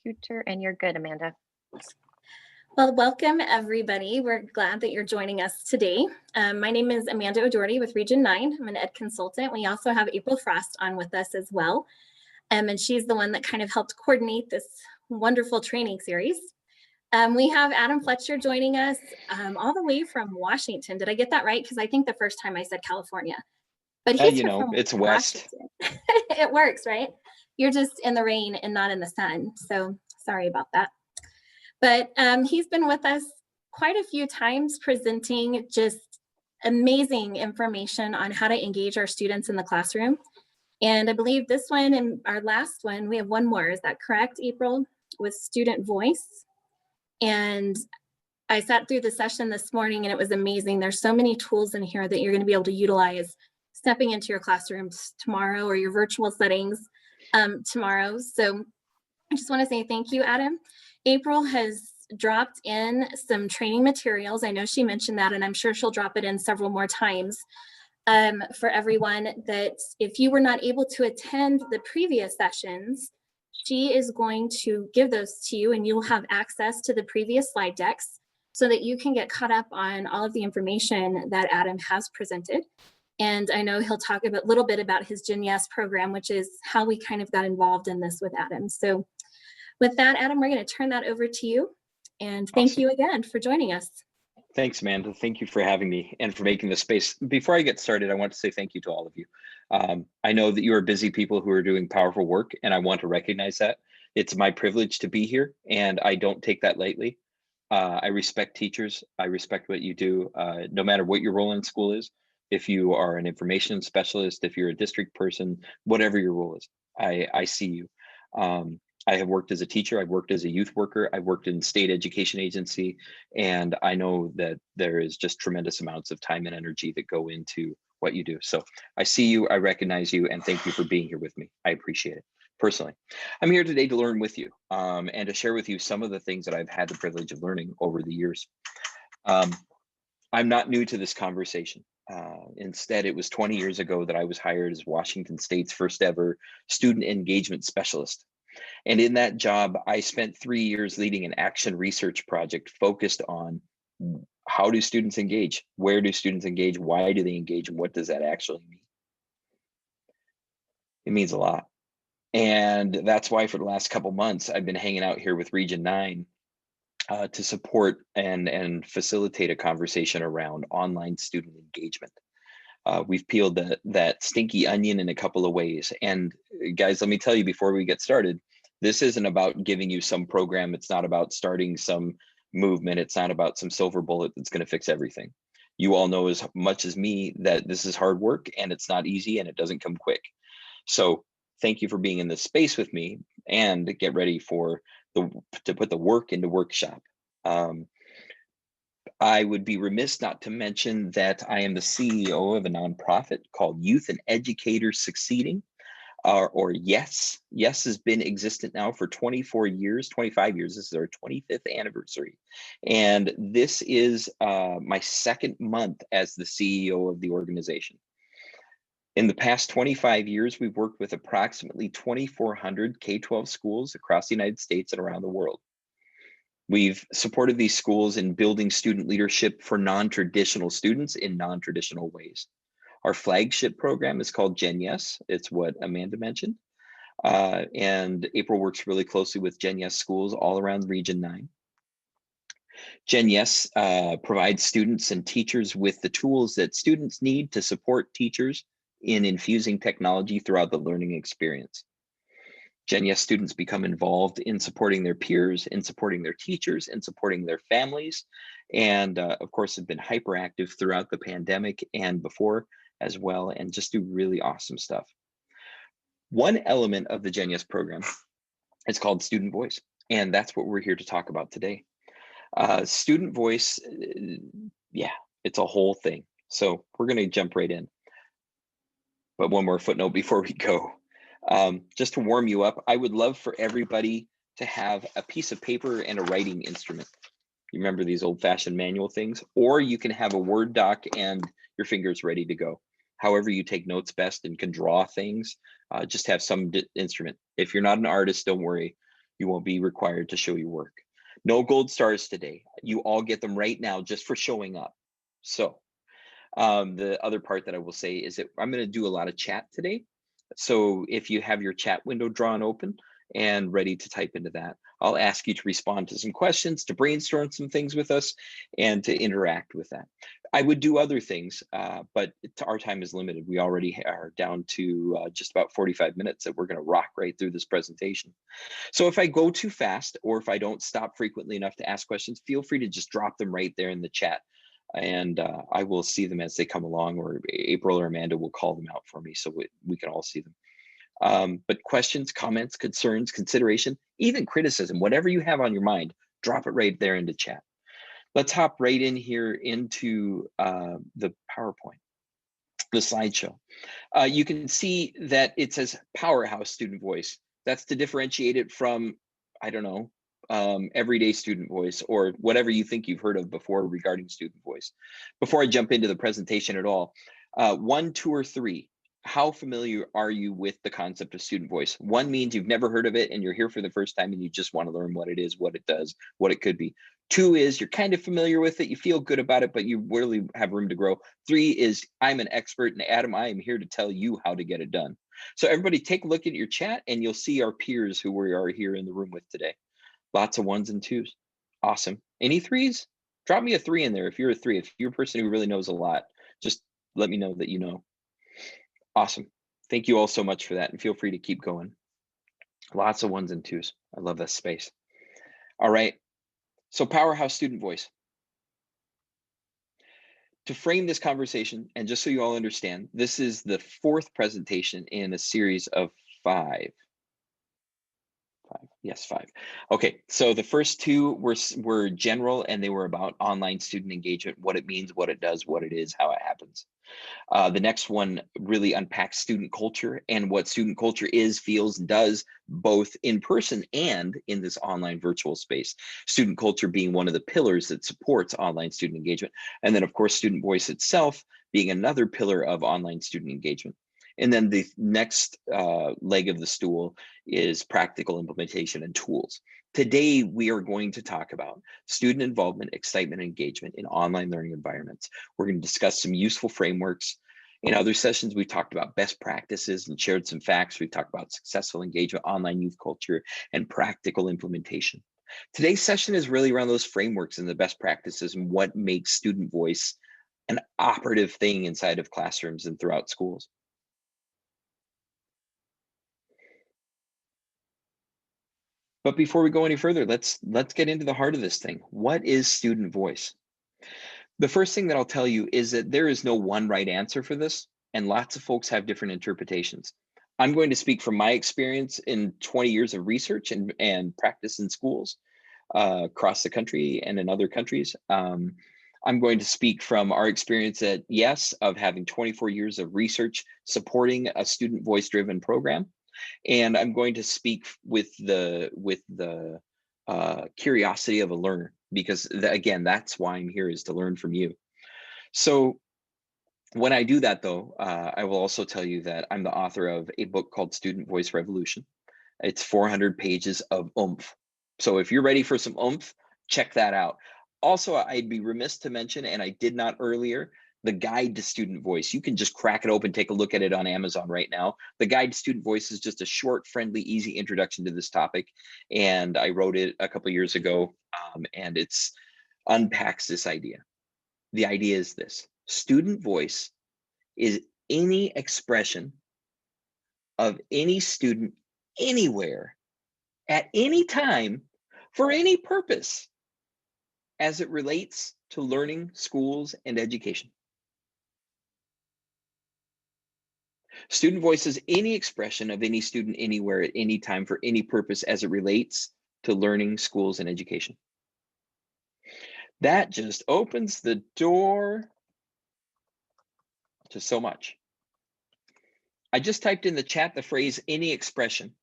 computer, and you're good, Amanda. Well, welcome everybody. We're glad that you're joining us today. My name is Amanda O'Doherty with Region 9. I'm an ed consultant. We also have April Frost on with us as well. And she's the one that kind of helped coordinate this wonderful training series. We have Adam Fletcher joining us all the way from Washington. Did I get that right? Because I think the first time I said California. But he's from it's west. It works, right? You're just in the rain and not in the sun. So sorry about that. But he's been with us quite a few times presenting just amazing information on how to engage our students in the classroom. And I believe this one and our last one, we have one more. Is that correct, April? With student voice. And I sat through the session this morning and it was amazing. There's so many tools in here that you're going to be able to utilize stepping into your classrooms tomorrow or your virtual settings tomorrow. So I just want to say thank you, Adam. April has dropped in some training materials. I know she mentioned that, and I'm sure she'll drop it in several more times for everyone, that if you were not able to attend the previous sessions, she is going to give those to you and you'll have access to the previous slide decks so that you can get caught up on all of the information that Adam has presented. And I know he'll talk a little bit about his Gen Yes program, which is how we kind of got involved in this with Adam. So with that, Adam, we're going to turn that over to you. And thank you again for joining us. Thanks, Amanda. Thank you for having me and for making this space. Before I get started, I want to say thank you to all of you. I know that you are busy people who are doing powerful work, and I want to recognize that. It's my privilege to be here, and I don't take that lightly. I respect teachers. I respect what you do, no matter what your role in school is. If you are an information specialist, if you're a district person, whatever your role is, I see you. I have worked as a teacher, I've worked as a youth worker, I've worked in state education agency, and I know that there is just tremendous amounts of time and energy that go into what you do. So I see you, I recognize you, and thank you for being here with me. I appreciate it. Personally, I'm here today to learn with you and to share with you some of the things that I've had the privilege of learning over the years. I'm not new to this conversation. Instead, it was 20 years ago that I was hired as Washington State's first ever student engagement specialist. And in that job, I spent 3 years leading an action research project focused on how do students engage? Where do students engage? Why do they engage? And what does that actually mean? It means a lot. And that's why for the last couple months, I've been hanging out here with Region 9 to support and facilitate a conversation around online student engagement. We've peeled that stinky onion in a couple of ways. And guys, let me tell you before we get started, this isn't about giving you some program. It's not about starting some movement. It's not about some silver bullet that's going to fix everything. You all know as much as me that this is hard work and it's not easy and it doesn't come quick. So thank you for being in this space with me, and get ready to put the work into workshop. I would be remiss not to mention that I am the CEO of a nonprofit called Youth and Educators Succeeding, or YES. YES has been existent now for 24 years, 25 years. This is our 25th anniversary. And this is my second month as the CEO of the organization. In the past 25 years, we've worked with approximately 2,400 K-12 schools across the United States and around the world. We've supported these schools in building student leadership for non-traditional students in non-traditional ways. Our flagship program is called Gen Yes. It's what Amanda mentioned. And April works really closely with Gen Yes schools all around Region 9. Gen Yes provides students and teachers with the tools that students need to support teachers in infusing technology throughout the learning experience. Gen Yes students become involved in supporting their peers, in supporting their teachers, in supporting their families, and of course have been hyperactive throughout the pandemic and before as well, and just do really awesome stuff. One element of the Gen Yes program is called Student Voice, and that's what we're here to talk about today. Student Voice, yeah, it's a whole thing. So we're going to jump right in. But one more footnote before we go. Just to warm you up, I would love for everybody to have a piece of paper and a writing instrument. You remember these old-fashioned manual things? Or you can have a Word doc and your fingers ready to go. However you take notes best and can draw things, just have some instrument. If you're not an artist, don't worry. You won't be required to show your work. No gold stars today. You all get them right now just for showing up. So the other part that I will say is that I'm going to do a lot of chat today. So if you have your chat window drawn open and ready to type into that, I'll ask you to respond to some questions, to brainstorm some things with us, and to interact with that. I would do other things, but our time is limited. We already are down to just about 45 minutes that we're going to rock right through this presentation. So if I go too fast, or if I don't stop frequently enough to ask questions, feel free to just drop them right there in the chat, and I will see them as they come along, or April or Amanda will call them out for me so we can all see them. But questions, comments, concerns, consideration, even criticism, whatever you have on your mind, drop it right there into chat. Let's hop right in here into the PowerPoint, the slideshow. You can see that it says Powerhouse Student Voice. That's to differentiate it from, I don't know, everyday student voice, or whatever you think you've heard of before regarding student voice. Before I jump into the presentation at all, 1, 2, or 3, how familiar are you with the concept of student voice? 1 means you've never heard of it and you're here for the first time and you just want to learn what it is, what it does, what it could be. 2 is you're kind of familiar with it, you feel good about it, but you really have room to grow. 3 is I'm an expert, and Adam, I am here to tell you how to get it done. So everybody take a look at your chat and you'll see our peers who we are here in the room with today. Lots of 1s and 2s. Awesome. Any 3s? Drop me a 3 in there if you're a 3. If you're a person who really knows a lot, just let me know that you know. Awesome. Thank you all so much for that, and feel free to keep going. Lots of 1s and 2s. I love this space. All right. So Powerhouse Student Voice. To frame this conversation, and just so you all understand, this is the 4th presentation in a series of 5. 5. Yes, 5. Okay, so the first 2 were general, and they were about online student engagement, what it means, what it does, what it is, how it happens. The next one really unpacks student culture and what student culture is, feels, and does, both in person and in this online virtual space. Student culture being one of the pillars that supports online student engagement. And then, of course, student voice itself being another pillar of online student engagement. And then the next leg of the stool is practical implementation and tools. Today, we are going to talk about student involvement, excitement, and engagement in online learning environments. We're going to discuss some useful frameworks. In other sessions, we've talked about best practices and shared some facts. We've talked about successful engagement, online youth culture, and practical implementation. Today's session is really around those frameworks and the best practices and what makes student voice an operative thing inside of classrooms and throughout schools. But before we go any further, let's get into the heart of this thing. What is student voice? The first thing that I'll tell you is that there is no one right answer for this, and lots of folks have different interpretations. I'm going to speak from my experience in 20 years of research and practice in schools across the country and in other countries. I'm going to speak from our experience at YES of having 24 years of research supporting a student voice driven program. And I'm going to speak with the curiosity of a learner, because again, that's why I'm here, is to learn from you. So when I do that, though, I will also tell you that I'm the author of a book called Student Voice Revolution. It's 400 pages of oomph. So if you're ready for some oomph, check that out. Also, I'd be remiss to mention, and I did not earlier, the Guide to Student Voice. You can just crack it open, take a look at it on Amazon right now. The Guide to Student Voice is just a short, friendly, easy introduction to this topic. And I wrote it a couple years ago, and it's unpacks this idea. The idea is this: student voice is any expression of any student anywhere at any time for any purpose as it relates to learning, schools, and education. Student voice is any expression of any student anywhere at any time for any purpose as it relates to learning, schools, and education. That just opens the door to so much. I just typed in the chat the phrase any expression.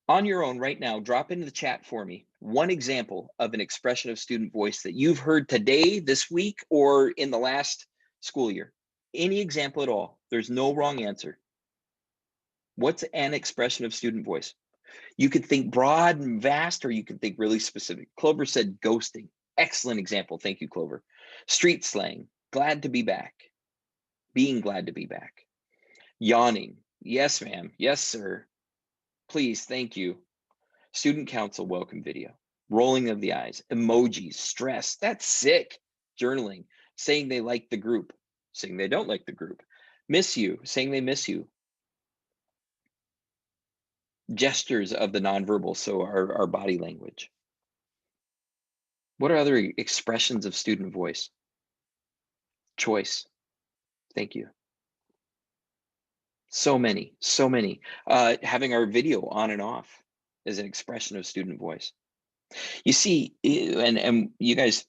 On your own right now, drop into the chat for me one example of an expression of student voice that you've heard today, this week, or in the last school year. Any example at all. There's no wrong answer. What's an expression of student voice? You could think broad and vast, or you could think really specific. Clover said ghosting. Excellent example. Thank you, Clover. Street slang. Glad to be back. Being glad to be back. Yawning. Yes, ma'am. Yes, sir. Please. Thank you. Student council welcome video. Rolling of the eyes. Emojis. Stress. That's sick. Journaling. Saying they like the group. Saying they don't like the group. Miss you. Saying they miss you. Gestures of the nonverbal, so our body language. What are other expressions of student voice? Choice. Thank you. So many, so many. Having our video on and off is an expression of student voice. You see, and you guys,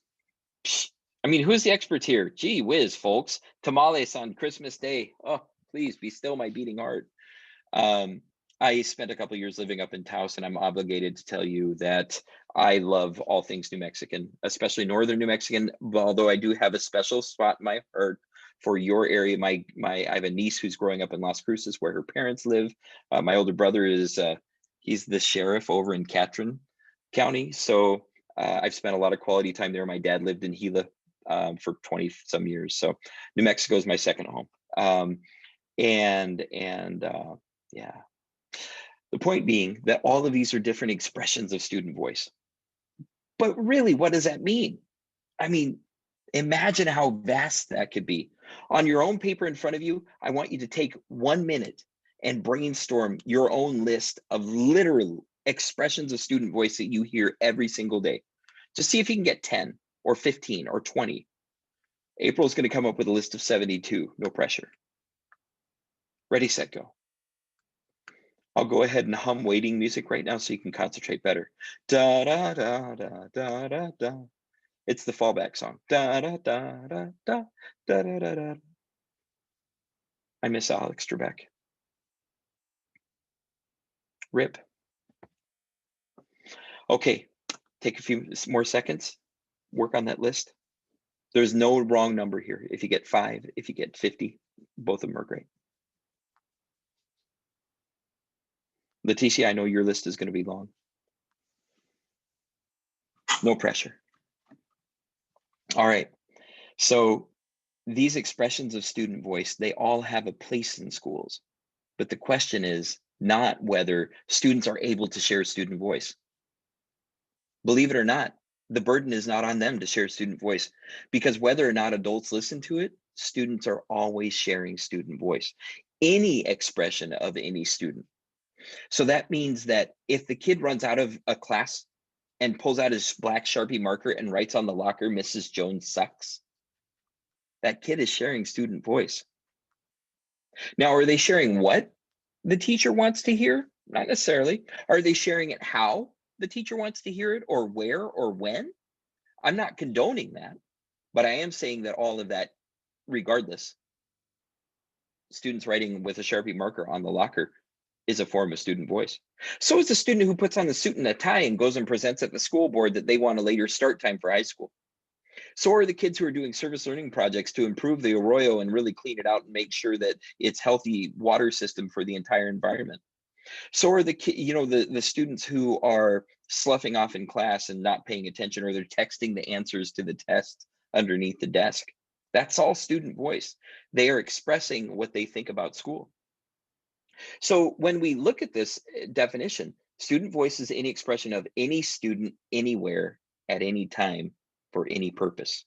I mean, who's the experts here? Gee whiz, folks. Tamales on Christmas Day. Oh, please be still my beating heart. I spent a couple years living up in Taos, and I'm obligated to tell you that I love all things New Mexican, especially northern New Mexican. Although I do have a special spot in my heart for your area. I have a niece who's growing up in Las Cruces, where her parents live. My older brother is he's the sheriff over in Catron County, so I've spent a lot of quality time there. My dad lived in Gila for 20 some years, so New Mexico is my second home. Yeah. The point being that all of these are different expressions of student voice. But really, what does that mean? I mean, imagine how vast that could be. On your own paper in front of you, I want you to take 1 minute and brainstorm your own list of literal expressions of student voice that you hear every single day. Just see if you can get 10 or 15 or 20. April's going to come up with a list of 72. No pressure. Ready, set, go. I'll go ahead and hum waiting music right now so you can concentrate better. Da da da da da da da. It's the fallback song. Da da da da da da da da da. I miss Alex Trebek. Rip. Okay, take a few more seconds. Work on that list. There's no wrong number here. If you get 5, if you get 50, both of them are great. Leticia, I know your list is going to be long. No pressure. All right. So these expressions of student voice, they all have a place in schools. But the question is not whether students are able to share student voice. Believe it or not, the burden is not on them to share student voice, because whether or not adults listen to it, students are always sharing student voice, any expression of any student. So that means that if the kid runs out of a class and pulls out his black Sharpie marker and writes on the locker, "Mrs. Jones sucks," that kid is sharing student voice. Now, are they sharing what the teacher wants to hear? Not necessarily. Are they sharing it how the teacher wants to hear it, or where or when? I'm not condoning that, but I am saying that all of that, regardless, students writing with a Sharpie marker on the locker is a form of student voice. So is the student who puts on the suit and a tie and goes and presents at the school board that they want a later start time for high school. So are the kids who are doing service learning projects to improve the arroyo and really clean it out and make sure that it's healthy water system for the entire environment. So are the the students who are sloughing off in class and not paying attention, or they're texting the answers to the test underneath the desk. That's all student voice. They are expressing what they think about school. So when we look at this definition, student voice is any expression of any student anywhere at any time for any purpose.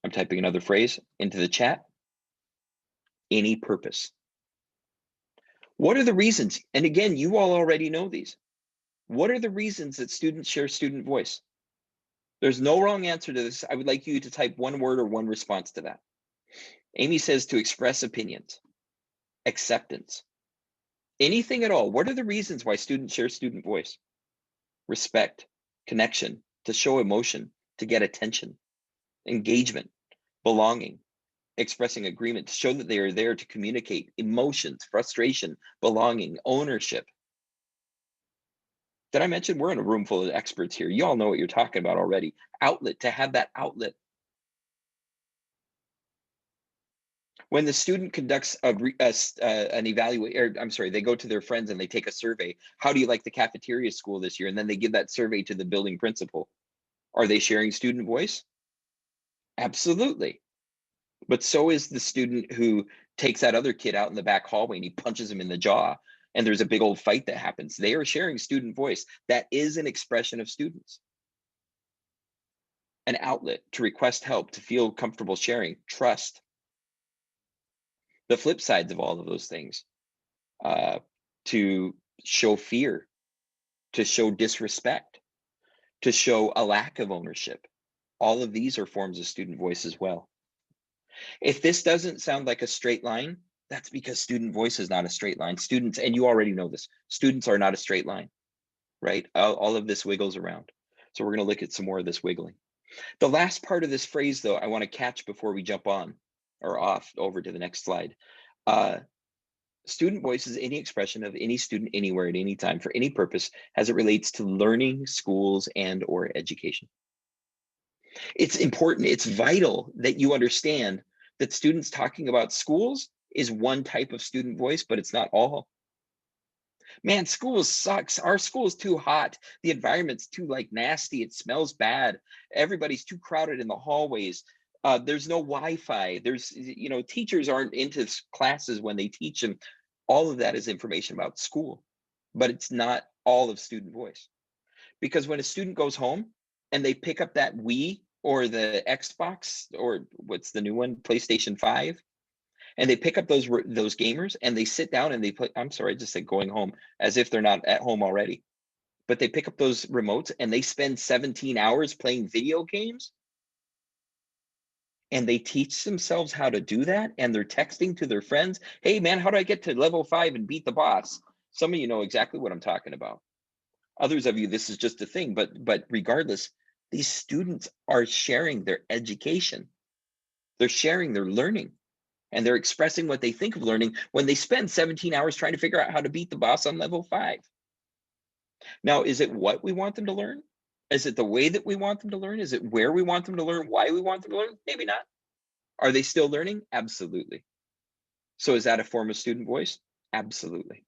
I'm typing another phrase into the chat. Any purpose. What are the reasons? And again, you all already know these. What are the reasons that students share student voice? There's no wrong answer to this. I would like you to type one word or one response to that. Amy says to express opinions, acceptance, anything at all. What are the reasons why students share student voice? Respect, connection, to show emotion, to get attention, engagement, belonging, expressing agreement, to show that they are there to communicate emotions, frustration, belonging, ownership. Did I mention we're in a room full of experts here? You all know what you're talking about already. Outlet, to have that outlet. When the student conducts an evaluate, or I'm sorry, they go to their friends and they take a survey. How do you like the cafeteria school this year? And then they give that survey to the building principal. Are they sharing student voice? Absolutely. But so is the student who takes that other kid out in the back hallway and he punches him in the jaw, and there's a big old fight that happens. They are sharing student voice. That is an expression of students. An outlet to request help, to feel comfortable sharing, trust. The flip sides of all of those things, to show fear, to show disrespect, to show a lack of ownership. All of these are forms of student voice as well. If this doesn't sound like a straight line, that's because student voice is not a straight line. Students, and you already know this, students are not a straight line, right? All of this wiggles around. So we're going to look at some more of this wiggling. The last part of this phrase, though, I want to catch before we jump on or off over to the next slide. Student voice is any expression of any student anywhere at any time for any purpose as it relates to learning, schools, and or education. It's important, it's vital that you understand that students talking about schools is one type of student voice, but it's not all. Man, school sucks. Our school is too hot. The environment's too nasty. It smells bad. Everybody's too crowded in the hallways. There's no Wi-Fi. There's, teachers aren't into classes when they teach them. All of that is information about school, but it's not all of student voice. Because when a student goes home and they pick up that Wii or the Xbox, or what's the new one, PlayStation 5, and they pick up those gamers and they sit down and they play. I'm sorry, I just said going home as if they're not at home already. But they pick up those remotes and they spend 17 hours playing video games. And they teach themselves how to do that. And they're texting to their friends, hey man, how do I get to level 5 and beat the boss? Some of you know exactly what I'm talking about. Others of you, this is just a thing, but regardless, these students are sharing their education. They're sharing their learning. And they're expressing what they think of learning when they spend 17 hours trying to figure out how to beat the boss on level 5. Now, is it what we want them to learn? Is it the way that we want them to learn? Is it where we want them to learn? Why we want them to learn? Maybe not. Are they still learning? Absolutely. So is that a form of student voice? Absolutely.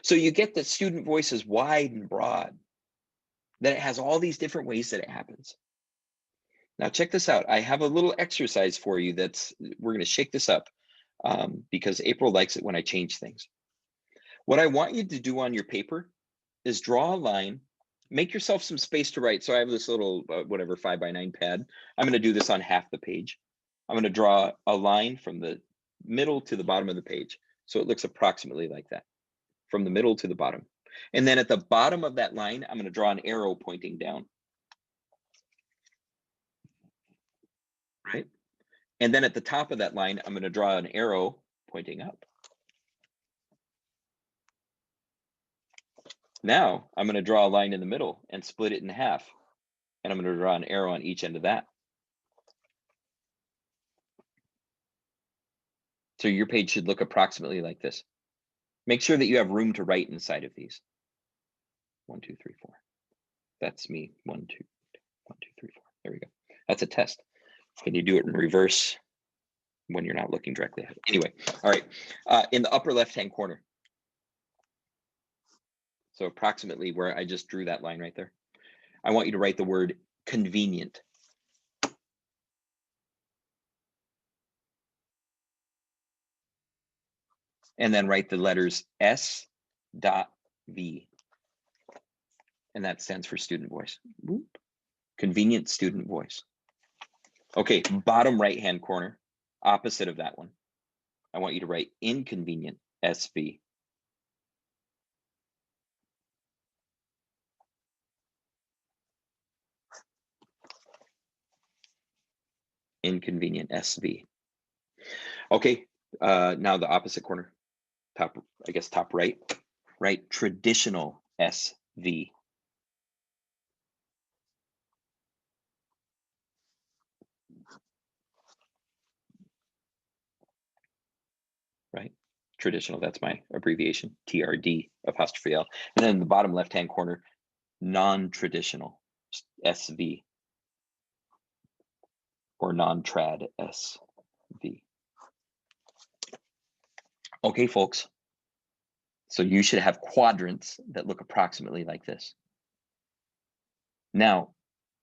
So you get that student voice is wide and broad, that it has all these different ways that it happens. Now check this out. I have a little exercise for you we're going to shake this up because April likes it when I change things. What I want you to do on your paper is draw a line, make yourself some space to write. So I have this little, 5x9 pad. I'm going to do this on half the page. I'm going to draw a line from the middle to the bottom of the page. So it looks approximately like that, from the middle to the bottom. And then at the bottom of that line, I'm going to draw an arrow pointing down. Right? And then at the top of that line, I'm going to draw an arrow pointing up. Now I'm going to draw a line in the middle and split it in half. And I'm going to draw an arrow on each end of that. So your page should look approximately like this. Make sure that you have room to write inside of these. 1, 2, 3, 4. That's me. 1, 2, 1, 2, 3, 4. There we go. That's a test. Can you do it in reverse when you're not looking directly ahead? Anyway, all right. In the upper left-hand corner. So approximately where I just drew that line right there. I want you to write the word convenient. And then write the letters S.V. And that stands for student voice. Convenient student voice. Okay, bottom right-hand corner, opposite of that one. I want you to write inconvenient, SV. Inconvenient, SV. Okay, now the opposite corner, top right, write traditional, SV. Right? Traditional, that's my abbreviation, TRD, apostrophe L. And then the bottom left-hand corner, non-traditional, SV. Or non-trad, SV. Okay, folks. So you should have quadrants that look approximately like this. Now,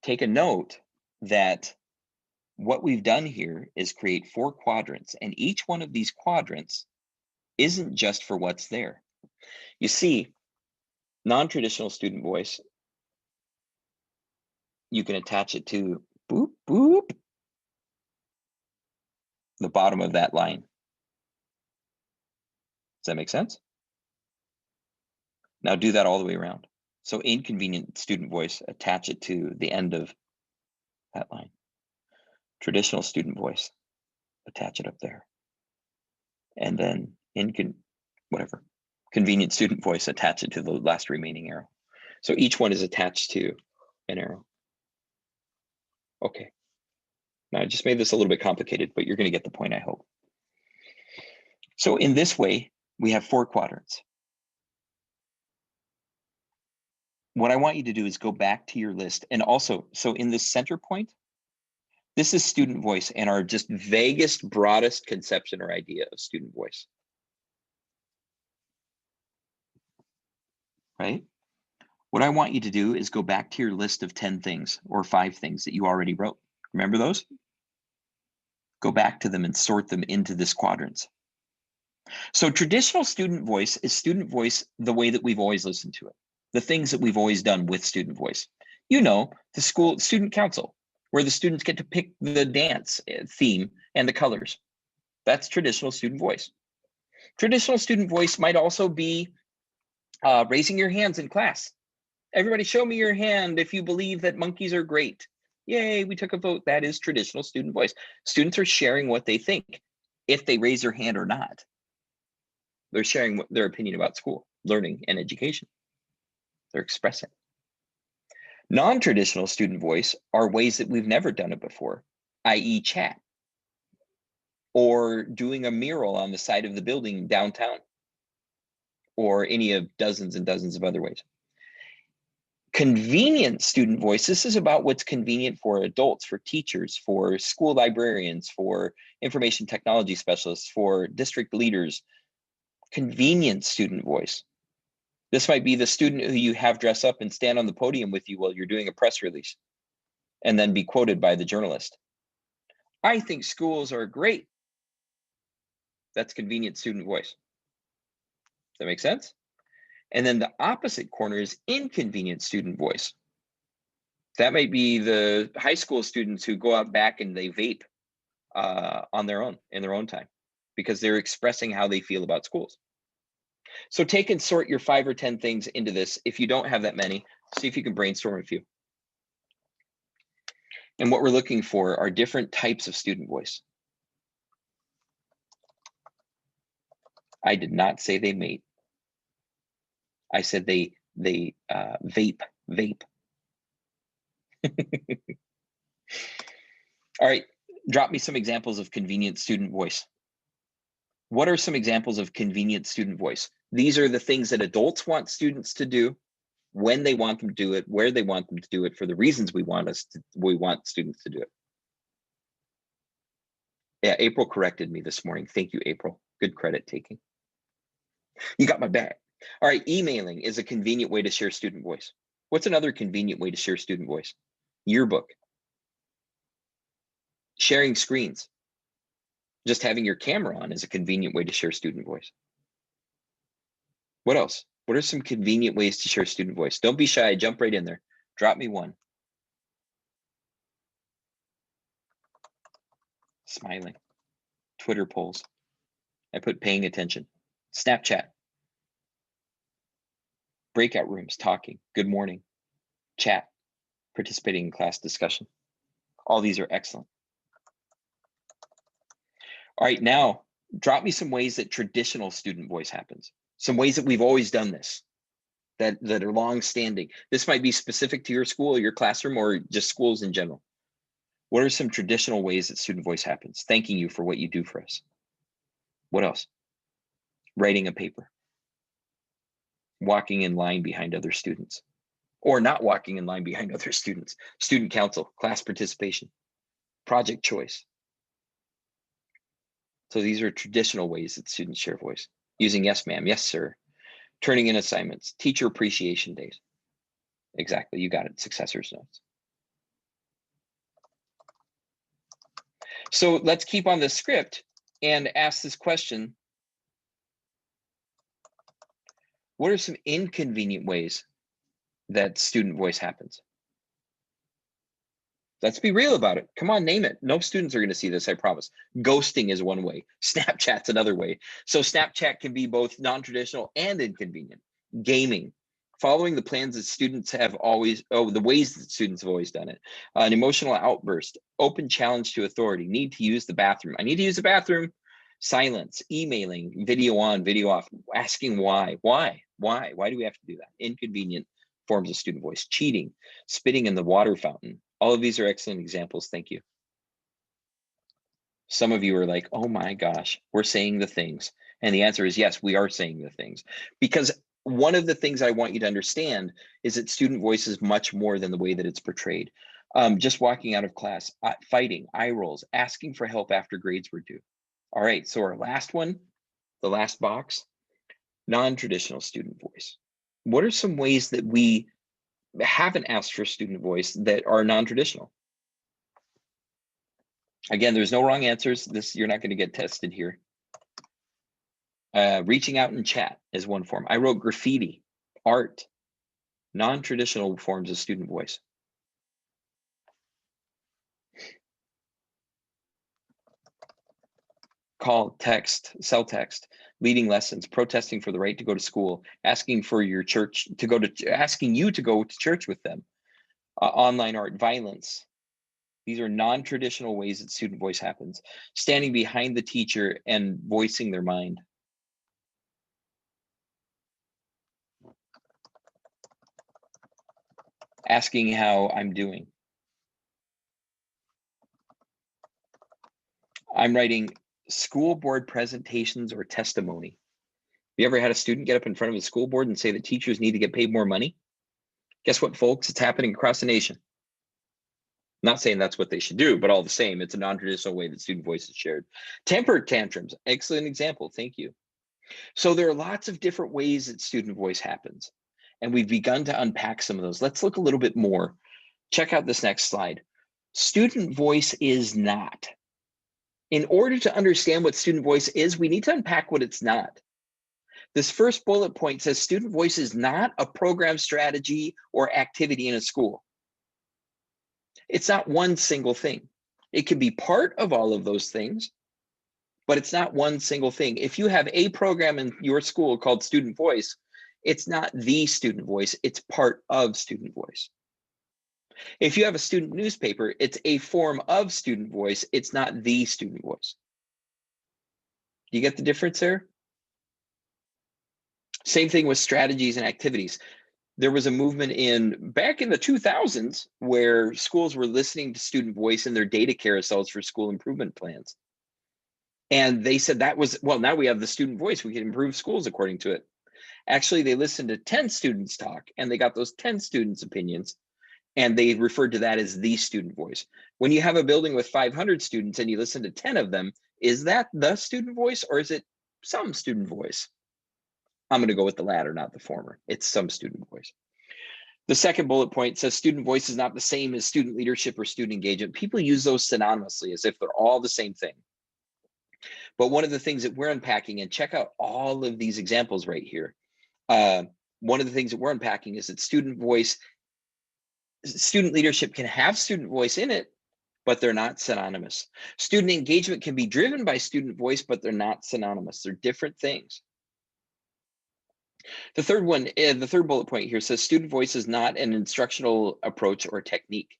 take a note that what we've done here is create 4 quadrants, and each one of these quadrants isn't just for what's there. You see, non-traditional student voice, you can attach it to boop, boop, the bottom of that line. Does that make sense? Now do that all the way around. So inconvenient student voice, attach it to the end of that line. Traditional student voice, attach it up there. And then whatever, convenient student voice, attach it to the last remaining arrow. So each one is attached to an arrow. Okay. Now I just made this a little bit complicated, but you're going to get the point, I hope. So in this way, we have 4 quadrants. What I want you to do is go back to your list. And also, so in this center point, this is student voice and our just vaguest, broadest conception or idea of student voice. Right? What I want you to do is go back to your list of 10 things or 5 things that you already wrote. Remember those? Go back to them and sort them into this quadrants. So traditional student voice is student voice the way that we've always listened to it. The things that we've always done with student voice. You know, the school student council, where the students get to pick the dance theme and the colors. That's traditional student voice. Traditional student voice might also be raising your hands in class. Everybody show me your hand if you believe that monkeys are great. Yay, we took a vote. That is traditional student voice. Students are sharing what they think, if they raise their hand or not. They're sharing their opinion about school, learning, and education. They're expressing. Non-traditional student voice are ways that we've never done it before, i.e. chat, or doing a mural on the side of the building downtown, or any of dozens and dozens of other ways. Convenient student voice, this is about what's convenient for adults, for teachers, for school librarians, for information technology specialists, for district leaders. Convenient student voice. This might be the student who you have dress up and stand on the podium with you while you're doing a press release and then be quoted by the journalist. I think schools are great. That's convenient student voice. Does that make sense? And then the opposite corner is inconvenient student voice. That might be the high school students who go out back and they vape on their own, in their own time, because they're expressing how they feel about schools. So take and sort your 5 or 10 things into this. If you don't have that many, see if you can brainstorm a few. And what we're looking for are different types of student voice. I did not say they mate. I said they vape. All right, drop me some examples of convenient student voice. What are some examples of convenient student voice? These are the things that adults want students to do, when they want them to do it, where they want them to do it, for the reasons we want students to do it. Yeah, April corrected me this morning. Thank you, April. Good credit taking. You got my back. All right, emailing is a convenient way to share student voice. What's another convenient way to share student voice? Yearbook. Sharing screens. Just having your camera on is a convenient way to share student voice. What else? What are some convenient ways to share student voice? Don't be shy, jump right in there. Drop me one. Smiling. Twitter polls. I put paying attention. Snapchat. Breakout rooms, talking, good morning, chat, participating in class discussion. All these are excellent. All right, now drop me some ways that traditional student voice happens. Some ways that we've always done this, that are long-standing. This might be specific to your school, or your classroom, or just schools in general. What are some traditional ways that student voice happens? Thanking you for what you do for us. What else? Writing a paper. Walking in line behind other students, or not walking in line behind other students. Student council, class participation, project choice. So these are traditional ways that students share voice, using yes, ma'am, yes, sir, turning in assignments, teacher appreciation days. Exactly, you got it, successors notes. So let's keep on this script and ask this question. What are some inconvenient ways that student voice happens? Let's be real about it. Come on, name it. No students are going to see this, I promise. Ghosting is one way. Snapchat's another way. So Snapchat can be both non-traditional and inconvenient. Gaming, following the plans that students have always, the ways that students have always done it. An emotional outburst, open challenge to authority, need to use the bathroom. I need to use the bathroom. Silence, emailing, video on, video off, asking why do we have to do that? Inconvenient forms of student voice. Cheating, spitting in the water fountain. All of these are excellent examples. Thank you. Some of you are like, oh my gosh, we're saying the things. And the answer is yes, we are saying the things. Because one of the things I want you to understand is that student voice is much more than the way that it's portrayed. Just walking out of class, fighting, eye rolls, asking for help after grades were due. All right, so our last one, the last box, non-traditional student voice. What are some ways that we haven't asked for student voice that are non-traditional? Again, there's no wrong answers. You're not going to get tested here. Reaching out in chat is one form. I wrote graffiti, art, non-traditional forms of student voice. Call, text, cell text, leading lessons, protesting for the right to go to school, asking for your church to go to, asking you to go to church with them. Online art, violence. These are non-traditional ways that student voice happens. Standing behind the teacher and voicing their mind. Asking how I'm doing. I'm writing school board presentations or testimony. You ever had a student get up in front of the school board and say that teachers need to get paid more money? Guess what, folks? It's happening across the nation. Not saying that's what they should do, but all the same, it's a non-traditional way that student voice is shared. Temper tantrums, excellent example, thank you. So there are lots of different ways that student voice happens, and we've begun to unpack some of those. Let's look a little bit more. Check out this next slide. Student voice is not. In order to understand what student voice is, we need to unpack what it's not. This first bullet point says student voice is not a program, strategy, or activity in a school. It's not one single thing. It can be part of all of those things, but it's not one single thing. If you have a program in your school called Student Voice, it's not the student voice, it's part of student voice. If you have a student newspaper, it's a form of student voice, it's not the student voice. Do you get the difference there? Same thing with strategies and activities. There was a movement back in the 2000s where schools were listening to student voice in their data carousels for school improvement plans. And they said that was, well, now we have the student voice, we can improve schools according to it. Actually, they listened to 10 students talk and they got those 10 students' opinions, and they referred to that as the student voice. When you have a building with 500 students and you listen to 10 of them, is that the student voice or is it some student voice? I'm going to go with the latter, not the former. It's some student voice. The second bullet point says student voice is not the same as student leadership or student engagement. People use those synonymously as if they're all the same thing. But one of the things that we're unpacking, and check out all of these examples right here. One of the things that we're unpacking is that student leadership can have student voice in it, but they're not synonymous. Student engagement can be driven by student voice, but they're not synonymous. They're different things. The third one, the third bullet point here says student voice is not an instructional approach or technique.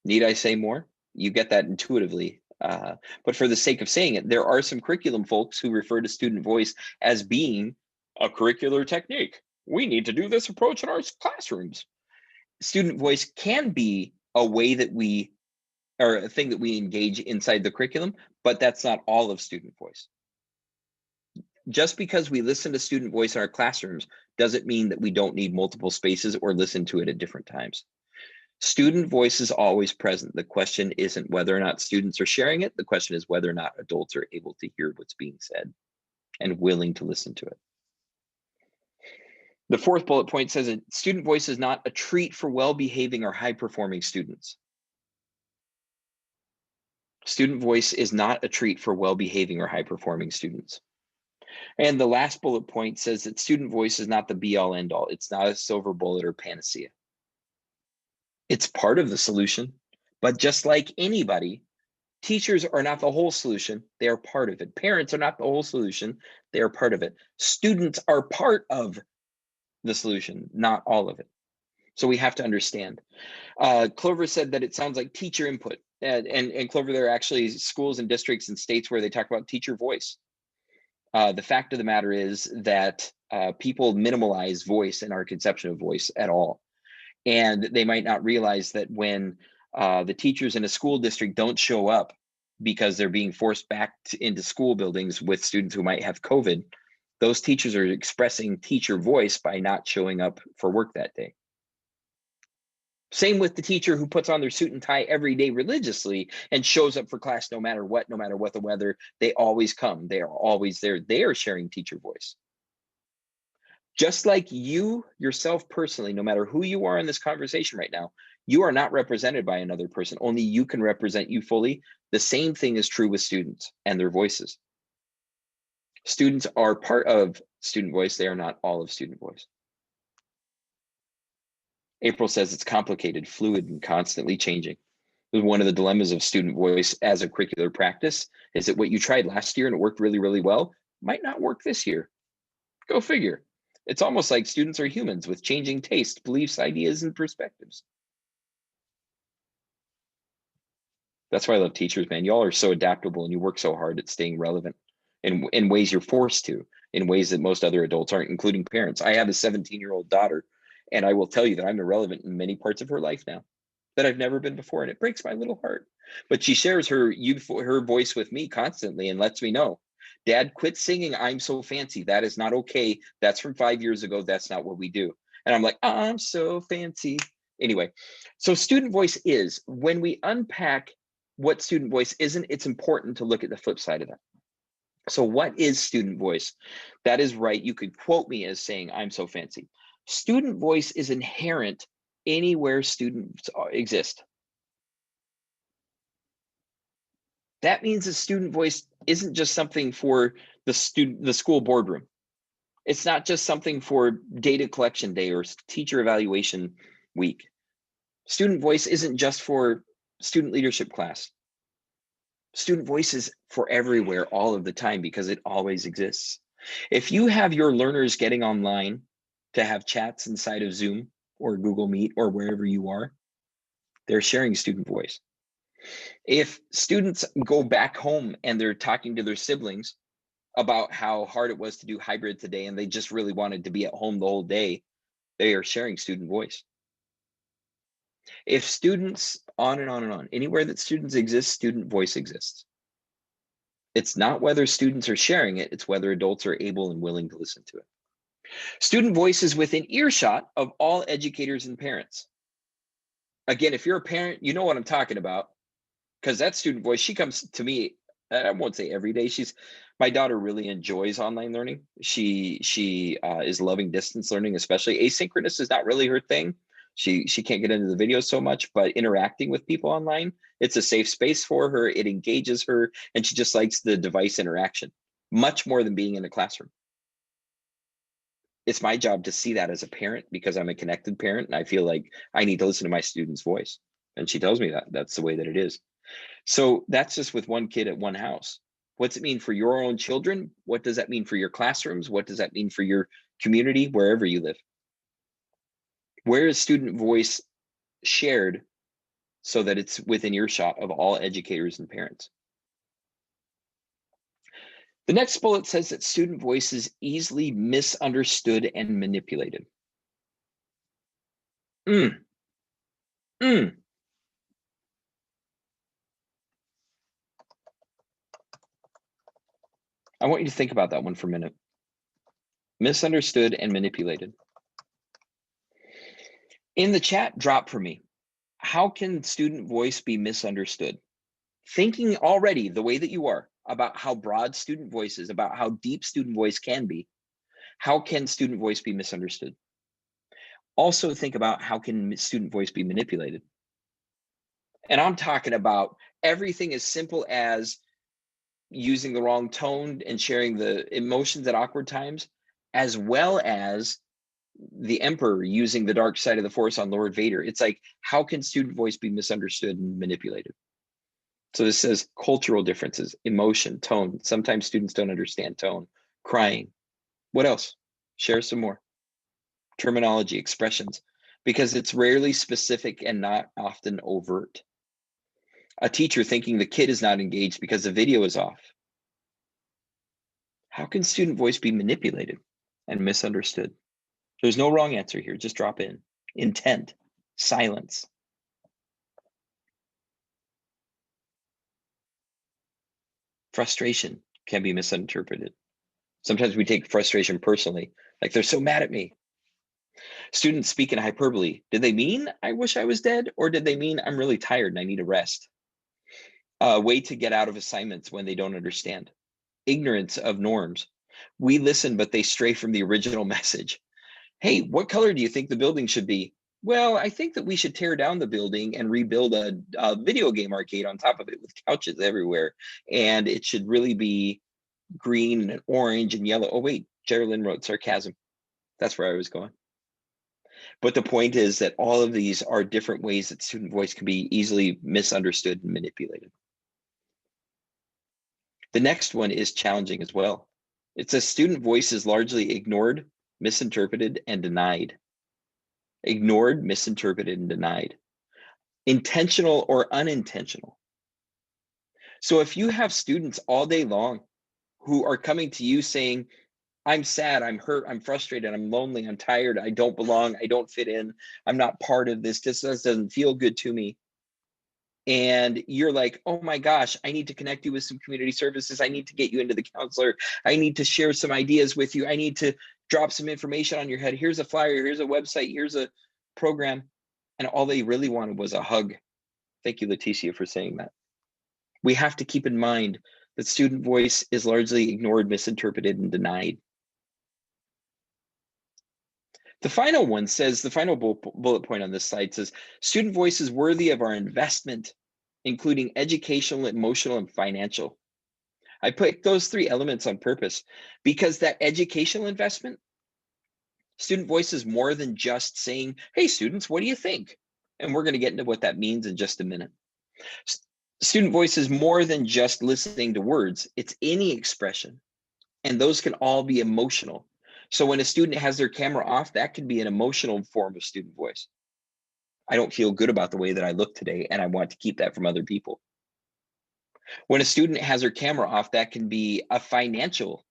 Need I say more? You get that intuitively. But for the sake of saying it, there are some curriculum folks who refer to student voice as being a curricular technique. We need to do this approach in our classrooms. Student voice can be a way that we, or a thing that we engage inside the curriculum, but that's not all of student voice. Just because we listen to student voice in our classrooms doesn't mean that we don't need multiple spaces or listen to it at different times. Student voice is always present. The question isn't whether or not students are sharing it. The question is whether or not adults are able to hear what's being said and willing to listen to it. The fourth bullet point says that student voice is not a treat for well-behaving or high-performing students. Student voice is not a treat for well-behaving or high-performing students. And the last bullet point says that student voice is not the be-all end-all. It's not a silver bullet or panacea. It's part of the solution, but just like anybody, teachers are not the whole solution. They are part of it. Parents are not the whole solution. They are part of it. Students are part of the solution, not all of it. So we have to understand. Clover said that it sounds like teacher input. And Clover, there are actually schools and districts and states where they talk about teacher voice. The fact of the matter is that people minimalize voice in our conception of voice at all. And they might not realize that when the teachers in a school district don't show up because they're being forced back into school buildings with students who might have COVID, those teachers are expressing teacher voice by not showing up for work that day. Same with the teacher who puts on their suit and tie every day religiously and shows up for class no matter what the weather. They always come. They are always there. They are sharing teacher voice. Just like you yourself personally, no matter who you are in this conversation right now, you are not represented by another person. Only you can represent you fully. The same thing is true with students and their voices. Students are part of student voice. They are not all of student voice. April says it's complicated, fluid, and constantly changing. One of the dilemmas of student voice as a curricular practice is that what you tried last year and it worked really, really well might not work this year. Go figure. It's almost like students are humans with changing tastes, beliefs, ideas, and perspectives. That's why I love teachers, man. Y'all are so adaptable and you work so hard at staying relevant in ways you're forced to, in ways that most other adults aren't, including parents. I have a 17-year-old daughter, and I will tell you that I'm irrelevant in many parts of her life now that I've never been before, and it breaks my little heart. But she shares her voice with me constantly and lets me know, Dad, quit singing I'm So Fancy. That is not okay. That's from 5 years ago. That's not what we do. And I'm like, I'm so fancy. Anyway, so student voice is, when we unpack what student voice isn't, it's important to look at the flip side of that. So what is student voice? That is right. You could quote me as saying, I'm so fancy. Student voice is inherent anywhere students exist. That means that student voice isn't just something for the school boardroom. It's not just something for data collection day or teacher evaluation week. Student voice isn't just for student leadership class. Student voice is for everywhere all of the time because it always exists. If you have your learners getting online to have chats inside of Zoom or Google Meet or wherever you are, they're sharing student voice. If students go back home and they're talking to their siblings about how hard it was to do hybrid today and they just really wanted to be at home the whole day, they are sharing student voice. If students, on and on and on, anywhere that students exist, student voice exists. It's not whether students are sharing it, it's whether adults are able and willing to listen to it. Student voice is within earshot of all educators and parents. Again, if you're a parent, you know what I'm talking about, because that student voice, she comes to me, I won't say every day. My daughter really enjoys online learning. She is loving distance learning, especially. Asynchronous is not really her thing. She can't get into the videos so much, but interacting with people online, it's a safe space for her. It engages her, and she just likes the device interaction much more than being in a classroom. It's my job to see that as a parent because I'm a connected parent, and I feel like I need to listen to my student's voice. And she tells me that that's the way that it is. So that's just with one kid at one house. What's it mean for your own children? What does that mean for your classrooms? What does that mean for your community, wherever you live? Where is student voice shared so that it's within earshot of all educators and parents? The next bullet says that student voice is easily misunderstood and manipulated. I want you to think about that one for a minute. Misunderstood and manipulated. In the chat, drop for me. How can student voice be misunderstood? Thinking already the way that you are about how broad student voice is, about how deep student voice can be, how can student voice be misunderstood? Also think about how can student voice be manipulated? And I'm talking about everything as simple as using the wrong tone and sharing the emotions at awkward times, as well as the Emperor using the dark side of the Force on Lord Vader. It's like, how can student voice be misunderstood and manipulated? So this says cultural differences, emotion, tone. Sometimes students don't understand tone, crying. What else? Share some more. Terminology, expressions, because it's rarely specific and not often overt. A teacher thinking the kid is not engaged because the video is off. How can student voice be manipulated and misunderstood? There's no wrong answer here. Just drop in. Intent, silence. Frustration can be misinterpreted. Sometimes we take frustration personally, like they're so mad at me. Students speak in hyperbole. Did they mean I wish I was dead? Or did they mean I'm really tired and I need a rest? A way to get out of assignments when they don't understand. Ignorance of norms. We listen, but they stray from the original message. Hey, what color do you think the building should be? Well, I think that we should tear down the building and rebuild a video game arcade on top of it with couches everywhere. And it should really be green and orange and yellow. Oh, wait, Geraldine wrote sarcasm. That's where I was going. But the point is that all of these are different ways that student voice can be easily misunderstood and manipulated. The next one is challenging as well. It says student voice is largely ignored, misinterpreted, and denied. Ignored, misinterpreted, and denied. Intentional or unintentional. So if you have students all day long who are coming to you saying, I'm sad, I'm hurt, I'm frustrated, I'm lonely, I'm tired, I don't belong, I don't fit in, I'm not part of this doesn't feel good to me. And you're like, oh my gosh, I need to connect you with some community services. I need to get you into the counselor. I need to share some ideas with you. I need to drop some information on your head. Here's a flyer, here's a website, here's a program. And all they really wanted was a hug. Thank you, Leticia, for saying that. We have to keep in mind that student voice is largely ignored, misinterpreted, and denied. The final one says, the final bullet point on this slide says, student voice is worthy of our investment, including educational, emotional, and financial. I put those three elements on purpose because that educational investment, student voice is more than just saying, hey, students, what do you think? And we're going to get into what that means in just a minute. Student voice is more than just listening to words. It's any expression, and those can all be emotional. So when a student has their camera off, that can be an emotional form of student voice. I don't feel good about the way that I look today, and I want to keep that from other people. When a student has their camera off, that can be a financial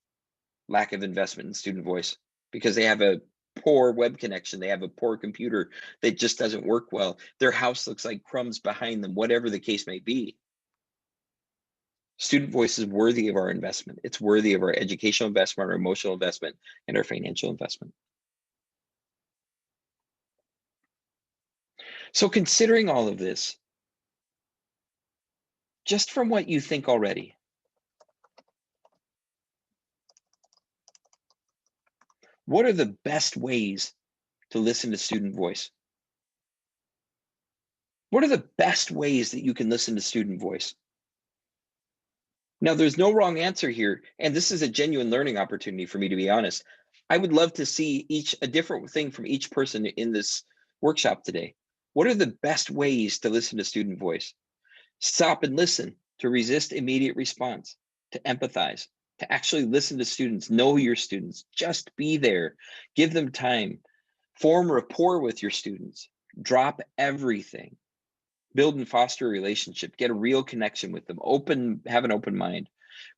lack of investment in student voice because they have a poor web connection, they have a poor computer that just doesn't work well. Their house looks like crumbs behind them, whatever the case may be. Student voice is worthy of our investment. It's worthy of our educational investment, our emotional investment, and our financial investment. So considering all of this, just from what you think already, what are the best ways to listen to student voice? What are the best ways that you can listen to student voice? Now, there's no wrong answer here, and this is a genuine learning opportunity for me, to be honest. I would love to see a different thing from each person in this workshop today. What are the best ways to listen to student voice? Stop and listen, to resist immediate response, to empathize, to actually listen to students, know your students, just be there, give them time, form rapport with your students, drop everything. Build and foster a relationship, get a real connection with them, have an open mind,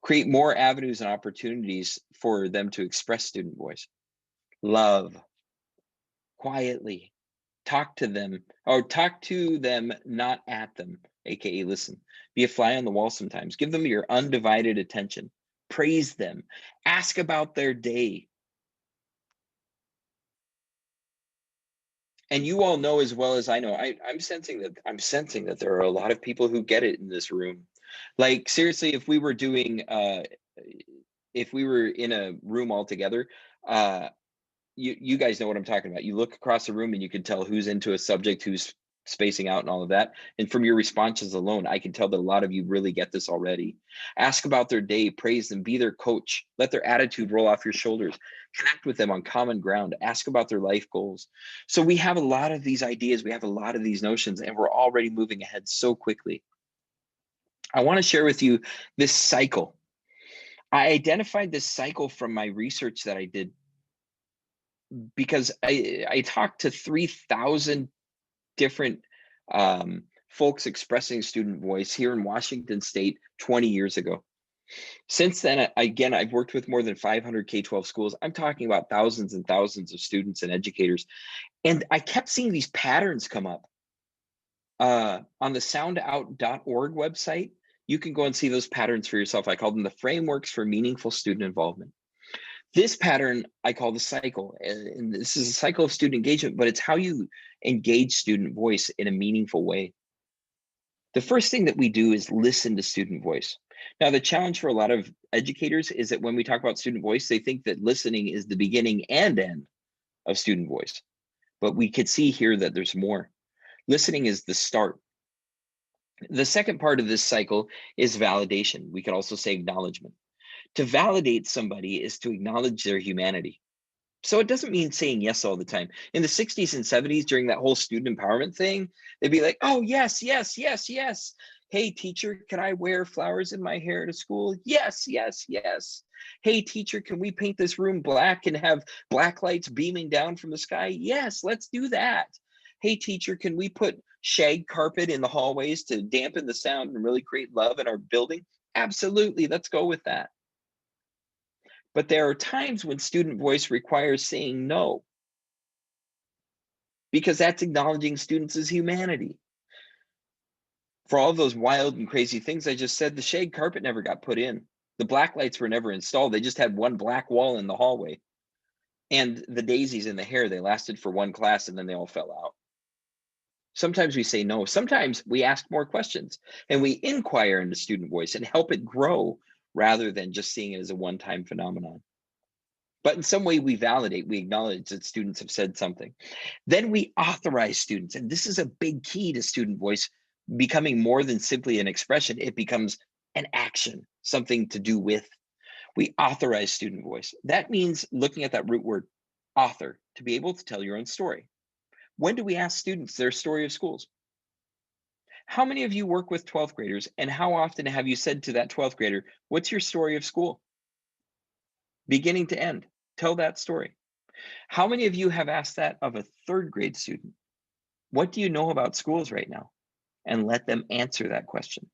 create more avenues and opportunities for them to express student voice. Love, quietly, talk to them, not at them, aka listen. Be a fly on the wall sometimes. Give them your undivided attention. Praise them. Ask about their day. And you all know as well as I know, I'm sensing that there are a lot of people who get it in this room. Like seriously, if we were in a room all together, uh, you guys know what I'm talking about. You look across the room and you can tell who's into a subject, who's spacing out and all of that. And from your responses alone, I can tell that a lot of you really get this already. Ask about their day, praise them, be their coach, let their attitude roll off your shoulders, connect with them on common ground, ask about their life goals. So we have a lot of these ideas, we have a lot of these notions, and we're already moving ahead so quickly. I want to share with you this cycle. I identified this cycle from my research that I did because I talked to 3,000 different folks expressing student voice here in Washington State 20 years ago. Since then, again, I've worked with more than 500 K-12 schools. I'm talking about thousands and thousands of students and educators. And I kept seeing these patterns come up. On the soundout.org website, you can go and see those patterns for yourself. I call them the frameworks for meaningful student involvement. This pattern I call the cycle, and this is a cycle of student engagement, but it's how you engage student voice in a meaningful way. The first thing that we do is listen to student voice. Now, the challenge for a lot of educators is that when we talk about student voice, they think that listening is the beginning and end of student voice. But we could see here that there's more. Listening is the start. The second part of this cycle is validation. We could also say acknowledgement. To validate somebody is to acknowledge their humanity. So it doesn't mean saying yes all the time. In the 60s and 70s, during that whole student empowerment thing, they'd be like, oh, yes, yes, yes, yes. Hey, teacher, can I wear flowers in my hair to school? Yes, yes, yes. Hey, teacher, can we paint this room black and have black lights beaming down from the sky? Yes, let's do that. Hey, teacher, can we put shag carpet in the hallways to dampen the sound and really create love in our building? Absolutely, let's go with that. But there are times when student voice requires saying no, because that's acknowledging students as humanity. For all those wild and crazy things I just said, the shag carpet never got put in. The black lights were never installed. They just had one black wall in the hallway. And the daisies in the hair, they lasted for one class and then they all fell out. Sometimes we say no. Sometimes we ask more questions and we inquire into student voice and help it grow rather than just seeing it as a one-time phenomenon. But in some way we validate, we acknowledge that students have said something. Then we authorize students, and this is a big key to student voice becoming more than simply an expression. It becomes an action, something to do with. We authorize student voice. That means looking at that root word, author, to be able to tell your own story. When do we ask students their story of schools? How many of you work with 12th graders, and how often have you said to that 12th grader, what's your story of school? Beginning to end, tell that story. How many of you have asked that of a third grade student? What do you know about schools right now? And let them answer that question.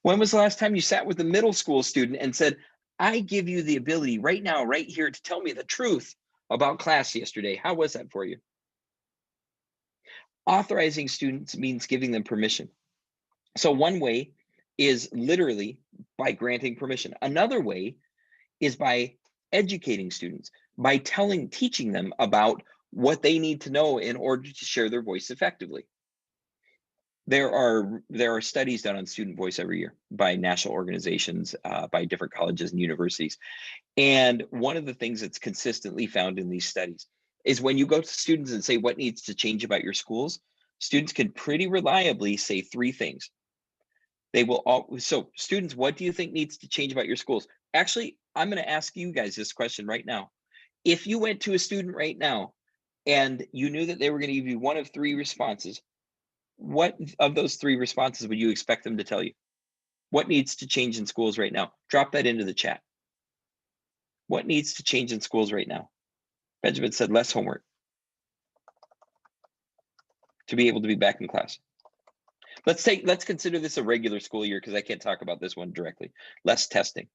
When was the last time you sat with a middle school student and said, I give you the ability right now, right here, to tell me the truth about class yesterday? How was that for you? Authorizing students means giving them permission. So one way is literally by granting permission. Another way is by educating students, by teaching them about what they need to know in order to share their voice effectively. There are studies done on student voice every year by national organizations, by different colleges and universities. And one of the things that's consistently found in these studies is when you go to students and say, what needs to change about your schools? Students can pretty reliably say three things. So students, what do you think needs to change about your schools? Actually, I'm going to ask you guys this question right now. If you went to a student right now and you knew that they were going to give you one of three responses, what of those three responses would you expect them to tell you? What needs to change in schools right now? Drop that into the chat. What needs to change in schools right now? Benjamin said less homework to be able to be back in class. Let's consider this a regular school year because I can't talk about this one directly. Less testing.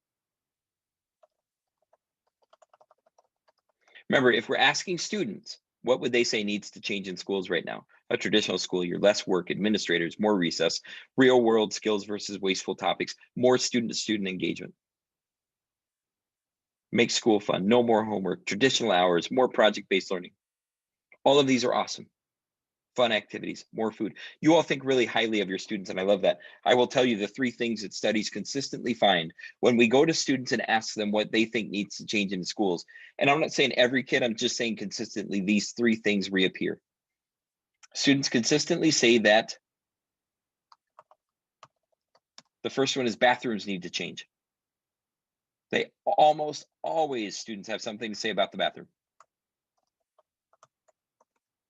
Remember, if we're asking students, what would they say needs to change in schools right now? A traditional school year, less work, administrators, more recess, real world skills versus wasteful topics, more student-to-student engagement. Make school fun, no more homework, traditional hours, more project-based learning. All of these are awesome. Fun activities, more food. You all think really highly of your students, and I love that. I will tell you the 3 things that studies consistently find when we go to students and ask them what they think needs to change in the schools. And I'm not saying every kid, I'm just saying consistently these 3 things reappear. Students consistently say that the first one is bathrooms need to change. They almost always, students have something to say about the bathroom.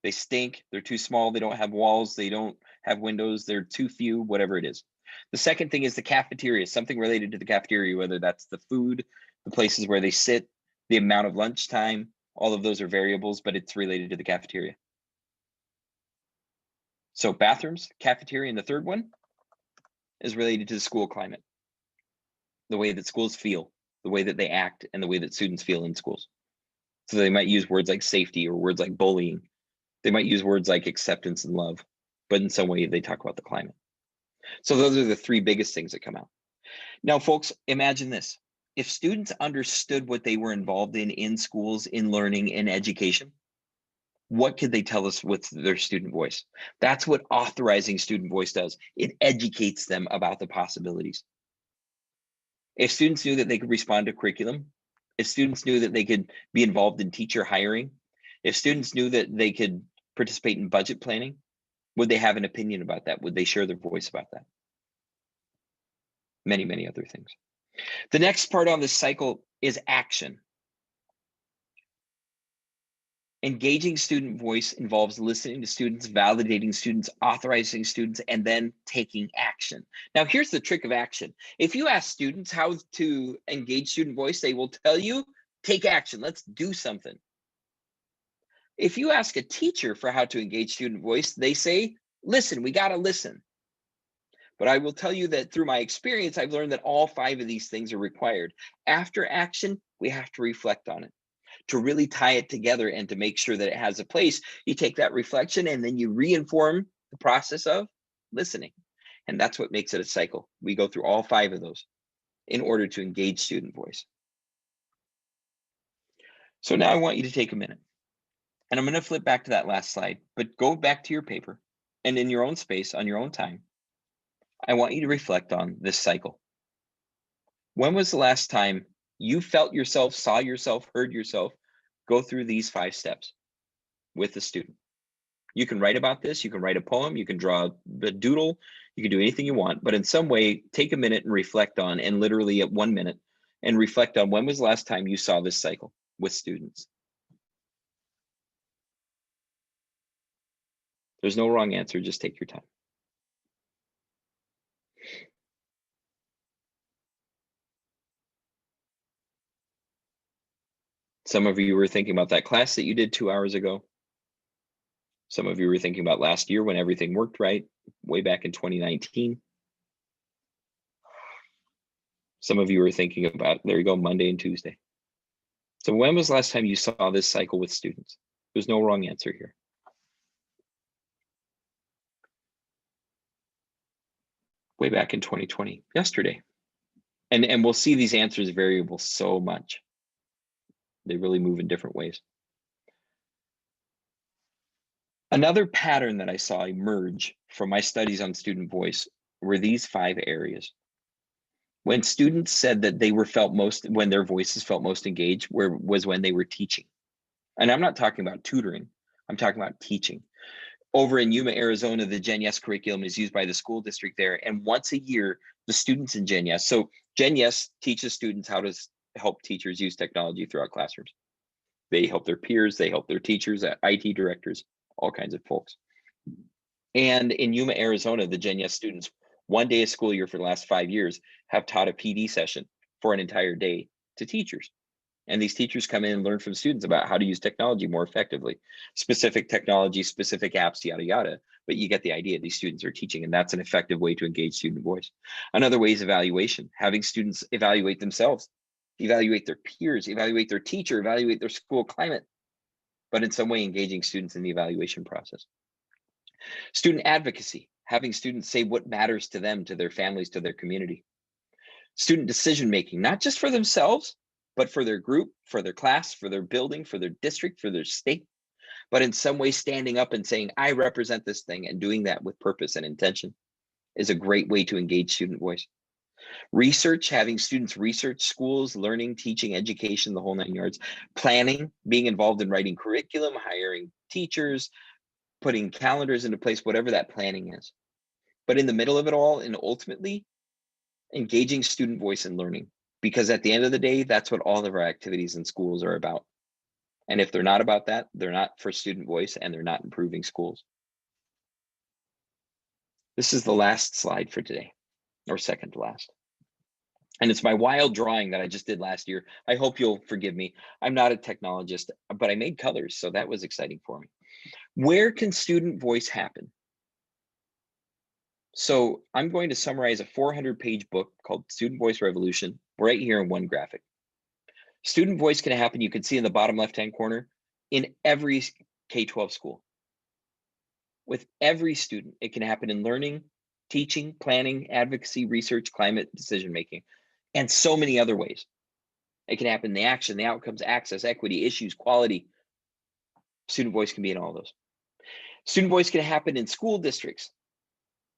They stink, they're too small, they don't have walls, they don't have windows, they're too few, whatever it is. The second thing is the cafeteria, something related to the cafeteria, whether that's the food, the places where they sit, the amount of lunchtime, all of those are variables, but it's related to the cafeteria. So bathrooms, cafeteria, and the third one is related to the school climate, the way that schools feel, the way that they act, and the way that students feel in schools. So they might use words like safety or words like bullying. They might use words like acceptance and love, but in some way they talk about the climate. So those are the 3 biggest things that come out. Now, folks, imagine this. If students understood what they were involved in schools, in learning, in education, what could they tell us with their student voice? That's what authorizing student voice does. It educates them about the possibilities. If students knew that they could respond to curriculum, if students knew that they could be involved in teacher hiring, if students knew that they could participate in budget planning, would they have an opinion about that? Would they share their voice about that? Many, many other things. The next part on this cycle is action. Engaging student voice involves listening to students, validating students, authorizing students, and then taking action. Now, here's the trick of action. If you ask students how to engage student voice, they will tell you, take action, let's do something. If you ask a teacher for how to engage student voice, they say, listen, we gotta listen. But I will tell you that through my experience, I've learned that all 5 of these things are required. After action, we have to reflect on it. To really tie it together and to make sure that it has a place, you take that reflection and then you reinform the process of listening. And that's what makes it a cycle. We go through all 5 of those in order to engage student voice. So now I want you to take a minute. And I'm going to flip back to that last slide, but go back to your paper and in your own space, on your own time, I want you to reflect on this cycle. When was the last time you felt yourself, saw yourself, heard yourself go through these 5 steps with a student? You can write about this, you can write a poem, you can draw a doodle, you can do anything you want, but in some way, take a minute and reflect on, and literally at 1 minute, and reflect on when was the last time you saw this cycle with students. There's no wrong answer, just take your time. Some of you were thinking about that class that you did 2 hours ago. Some of you were thinking about last year when everything worked right, way back in 2019. Some of you were thinking about, there you go, Monday and Tuesday. So when was the last time you saw this cycle with students? There's no wrong answer here. Way back in 2020, yesterday. And we'll see these answers variable so much. They really move in different ways. Another pattern that I saw emerge from my studies on student voice were these 5 areas. When students said that they were when their voices felt most engaged was when they were teaching. And I'm not talking about tutoring, I'm talking about teaching. Over in Yuma, Arizona, the Gen Yes curriculum is used by the school district there. And once a year, the students in Gen Yes, so Gen Yes teaches students how to help teachers use technology throughout classrooms. They help their peers, they help their teachers, IT directors, all kinds of folks. And in Yuma, Arizona, the Gen Yes students, 1 day a school year for the last 5 years, have taught a PD session for an entire day to teachers. And these teachers come in and learn from students about how to use technology more effectively, specific technology, specific apps, yada, yada. But you get the idea. These students are teaching, and that's an effective way to engage student voice. Another way is evaluation, having students evaluate themselves, evaluate their peers, evaluate their teacher, evaluate their school climate, but in some way engaging students in the evaluation process. Student advocacy, having students say what matters to them, to their families, to their community. Student decision-making, not just for themselves, but for their group, for their class, for their building, for their district, for their state. but in some way standing up and saying, I represent this thing, and doing that with purpose and intention is a great way to engage student voice. Research, having students research schools, learning, teaching, education, the whole 9 yards. Planning, being involved in writing curriculum, hiring teachers, putting calendars into place, whatever that planning is. But in the middle of it all, and ultimately, engaging student voice and learning. Because at the end of the day, that's what all of our activities in schools are about. And if they're not about that, they're not for student voice, and they're not improving schools. This is the last slide for today, or second to last. And it's my wild drawing that I just did last year. I hope you'll forgive me. I'm not a technologist, but I made colors, so that was exciting for me. Where can student voice happen? So I'm going to summarize a 400-page book called Student Voice Revolution right here in one graphic. Student voice can happen, you can see in the bottom left-hand corner, in every K-12 school. With every student, it can happen in learning, teaching, planning, advocacy, research, climate, decision-making, and so many other ways. It can happen in the action, the outcomes, access, equity, issues, quality. Student voice can be in all those. Student voice can happen in school districts,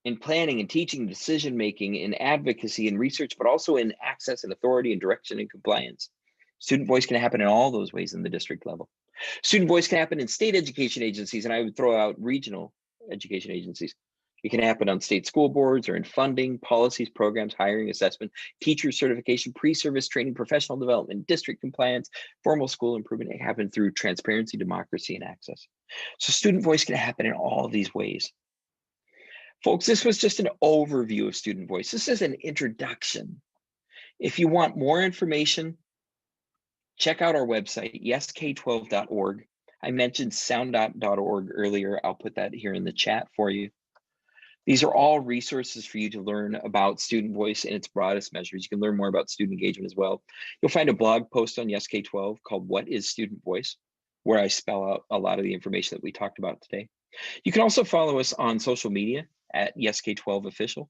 in planning and teaching, decision-making, in advocacy and research, but also in access and authority and direction and compliance. Student voice can happen in all those ways in the district level. Student voice can happen in state education agencies, and I would throw out regional education agencies. It can happen on state school boards or in funding, policies, programs, hiring, assessment, teacher certification, pre-service training, professional development, district compliance, formal school improvement. It can happen through transparency, democracy, and access. So student voice can happen in all of these ways. Folks, this was just an overview of student voice. This is an introduction. If you want more information, check out our website, yesk12.org. I mentioned sound.org earlier. I'll put that here in the chat for you. These are all resources for you to learn about student voice in its broadest measures. You can learn more about student engagement as well. You'll find a blog post on yesk12 called What is Student Voice, where I spell out a lot of the information that we talked about today. You can also follow us on social media at yesk12 official,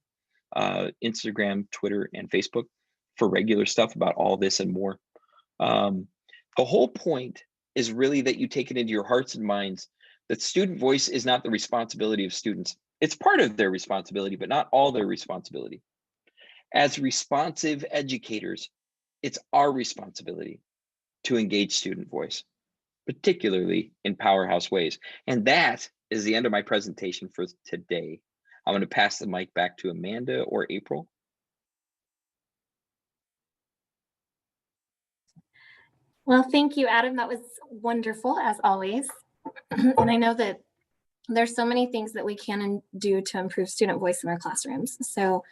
Instagram, Twitter, and Facebook for regular stuff about all this and more. The whole point is really that you take it into your hearts and minds that student voice is not the responsibility of students. It's part of their responsibility, but not all their responsibility. As responsive educators, it's our responsibility to engage student voice, particularly in powerhouse ways. And that is the end of my presentation for today. I'm going to pass the mic back to Amanda or April. Well, thank you, Adam. That was wonderful, as always. And I know that there's so many things that we can do to improve student voice in our classrooms. So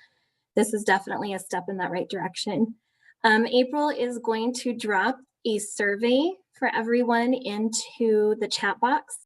this is definitely a step in that right direction. April is going to drop a survey for everyone into the chat box.